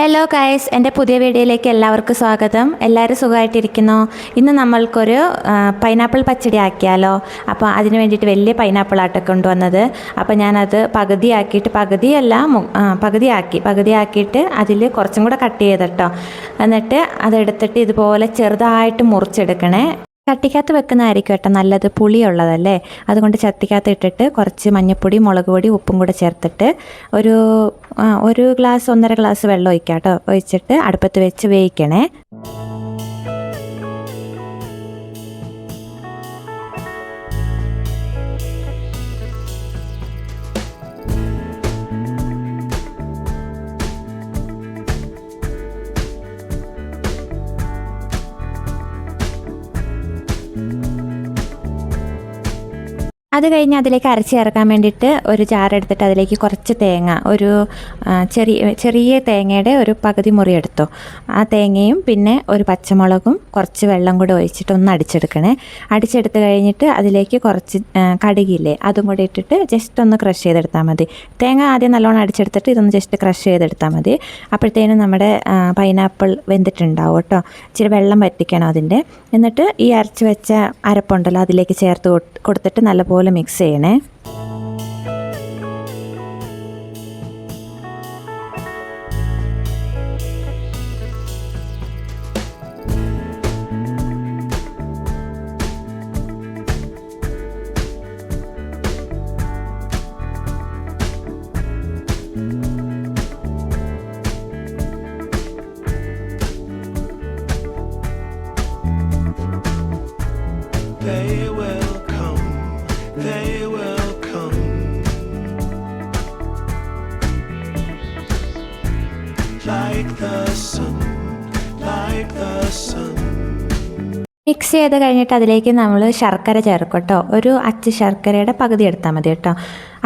Hello guys, എൻ്റെ പുതിയ വീഡിയോയിലേക്ക് എല്ലാവർക്കും സ്വാഗതം. എല്ലാവരും സുഖമായിട്ടിരിക്കുന്നോ? ഇന്ന് നമ്മൾക്കൊരു പൈനാപ്പിൾ പച്ചടി ആക്കിയാലോ? അപ്പോൾ അതിന് വേണ്ടിയിട്ട് വലിയ പൈനാപ്പിൾ ആട്ടൊക്കെ കൊണ്ടുവന്നത്. അപ്പോൾ ഞാനത് പകുതിയാക്കിയിട്ട് പകുതിയാക്കിയിട്ട് അതിൽ കുറച്ചും കൂടെ കട്ട് ചെയ്തിട്ടോ. എന്നിട്ട് അതെടുത്തിട്ട് ഇതുപോലെ ചെറുതായിട്ട് മുറിച്ചെടുക്കണേ. ചട്ടിക്കകത്ത് വെക്കുന്നതായിരിക്കും കേട്ടോ നല്ലത്, പുളിയുള്ളതല്ലേ. അതുകൊണ്ട് ചട്ടിക്കകത്ത് ഇട്ടിട്ട് കുറച്ച് മഞ്ഞൾപ്പൊടി, മുളക് പൊടി, ഉപ്പും കൂടെ ചേർത്തിട്ട് ഒരു ഗ്ലാസ് 1.5 ഗ്ലാസ് വെള്ളം ഒഴിക്കാം കേട്ടോ. ഒഴിച്ചിട്ട് അടുപ്പത്ത് വെച്ച് വേവിക്കണേ. അത് കഴിഞ്ഞ് അതിലേക്ക് അരച്ച് ചേർക്കാൻ വേണ്ടിയിട്ട് ഒരു ജാറെടുത്തിട്ട് അതിലേക്ക് കുറച്ച് തേങ്ങ, ഒരു ചെറിയ തേങ്ങയുടെ ഒരു പകുതി മുറി എടുത്തു. ആ തേങ്ങയും പിന്നെ ഒരു പച്ചമുളകും കുറച്ച് വെള്ളം കൂടെ ഒഴിച്ചിട്ട് ഒന്ന് അടിച്ചെടുക്കണേ. അടിച്ചെടുത്ത് കഴിഞ്ഞിട്ട് അതിലേക്ക് കുറച്ച് കടുകില്ലേ, അതും കൂടി ഇട്ടിട്ട് ജസ്റ്റ് ഒന്ന് ക്രഷ് ചെയ്തെടുത്താൽ മതി. തേങ്ങ ആദ്യം നല്ലോണം അടിച്ചെടുത്തിട്ട് ഇതൊന്ന് ജസ്റ്റ് ക്രഷ് ചെയ്തെടുത്താൽ മതി. അപ്പോഴത്തേനും നമ്മുടെ പൈനാപ്പിൾ വെന്തിട്ടുണ്ടാവും കേട്ടോ. ഇച്ചിരി വെള്ളം വറ്റിക്കണം അതിൻ്റെ. എന്നിട്ട് ഈ അരച്ച് വെച്ച അരപ്പുണ്ടല്ലോ അതിലേക്ക് ചേർത്ത് കൊടുത്തിട്ട് നല്ലപോലെ മിക്സ് ചെയ്യണേ. They will come like the sun. Mix ചെയ്ത് കഴിഞ്ഞിട്ട് അതിലേക്ക് നമ്മൾ ശർക്കര ചേർക്കും കേട്ടോ. ഒരു അച്ച് ശർക്കരയുടെ പകുതി എടുത്താൽ മതി കേട്ടോ.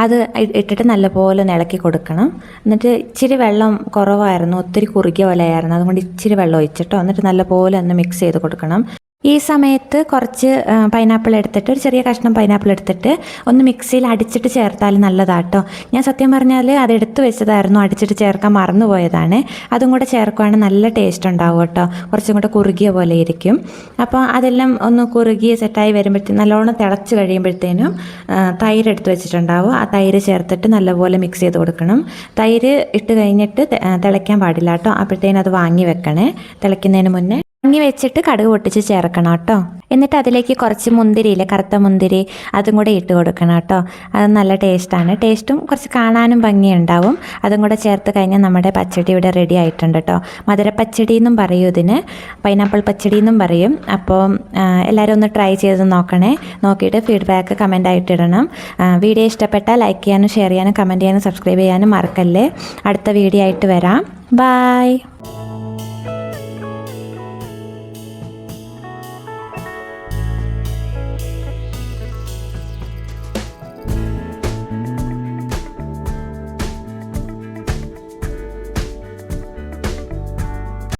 അത് ഇട്ടിട്ട് നല്ലപോലെ ഇളക്കി കൊടുക്കണം. എന്നിട്ട് ഇച്ചിരി വെള്ളം കുറവായിരുന്നു, ഒത്തിരി കുറുകിയ പോലെയായിരുന്നു. അതുകൊണ്ട് ഇച്ചിരി വെള്ളം ഒഴിച്ചിട്ടോ. എന്നിട്ട് നല്ലപോലെ ഒന്ന് മിക്സ് ചെയ്ത് കൊടുക്കണം. ഈ സമയത്ത് കുറച്ച് പൈനാപ്പിൾ എടുത്തിട്ട്, ഒരു ചെറിയ കഷ്ണം പൈനാപ്പിൾ എടുത്തിട്ട് ഒന്ന് മിക്സിയിൽ അടിച്ചിട്ട് ചേർത്താൽ നല്ലതാട്ടോ. ഞാൻ സത്യം പറഞ്ഞാൽ അത് എടുത്ത് വെച്ചതായിരുന്നു, അടിച്ചിട്ട് ചേർക്കാൻ മറന്നുപോയതാണ്. അതും കൂടെ ചേർക്കുകയാണെങ്കിൽ നല്ല ടേസ്റ്റ് ഉണ്ടാവും കേട്ടോ. കുറച്ചും കൂടെ കുറുകിയ പോലെ ഇരിക്കും. അപ്പോൾ അതെല്ലാം ഒന്ന് കുറുകി സെറ്റായി വരുമ്പോഴത്തേനും, നല്ലോണം തിളച്ച് കഴിയുമ്പോഴത്തേനും തൈര് എടുത്ത് വെച്ചിട്ടുണ്ടാവും. ആ തൈര് ചേർത്തിട്ട് നല്ലപോലെ മിക്സ് ചെയ്ത് കൊടുക്കണം. തൈര് ഇട്ട് കഴിഞ്ഞിട്ട് തിളയ്ക്കാൻ പാടില്ല കേട്ടോ. അപ്പോഴത്തേനും അത് വാങ്ങി വെക്കണേ, തിളയ്ക്കുന്നതിന് മുന്നേ. വാങ്ങി വെച്ചിട്ട് കടുക് പൊട്ടിച്ച് ചേർക്കണം കേട്ടോ. എന്നിട്ട് അതിലേക്ക് കുറച്ച് മുന്തിരിയില്ലേ, കറുത്ത മുന്തിരി, അതും കൂടെ ഇട്ട് കൊടുക്കണം കേട്ടോ. അത് നല്ല ടേസ്റ്റാണ്. ടേസ്റ്റും കുറച്ച് കാണാനും ഭംഗിയുണ്ടാവും. അതും കൂടെ ചേർത്ത് കഴിഞ്ഞാൽ നമ്മുടെ പച്ചടി ഇവിടെ റെഡി ആയിട്ടുണ്ട് കേട്ടോ. മധുരപ്പച്ചടി എന്നും പറയും ഇതിന്, പൈനാപ്പിൾ പച്ചടി എന്നും പറയും. അപ്പോൾ എല്ലാവരും ഒന്ന് ട്രൈ ചെയ്ത് നോക്കണേ. നോക്കിയിട്ട് ഫീഡ്ബാക്ക് കമൻ്റായിട്ട് ഇടണം. വീഡിയോ ഇഷ്ടപ്പെട്ടാൽ ലൈക്ക് ചെയ്യാനും ഷെയർ ചെയ്യാനും കമൻറ്റ് ചെയ്യാനും സബ്സ്ക്രൈബ് ചെയ്യാനും മറക്കല്ലേ. അടുത്ത വീഡിയോ ആയിട്ട് വരാം. ബായ്.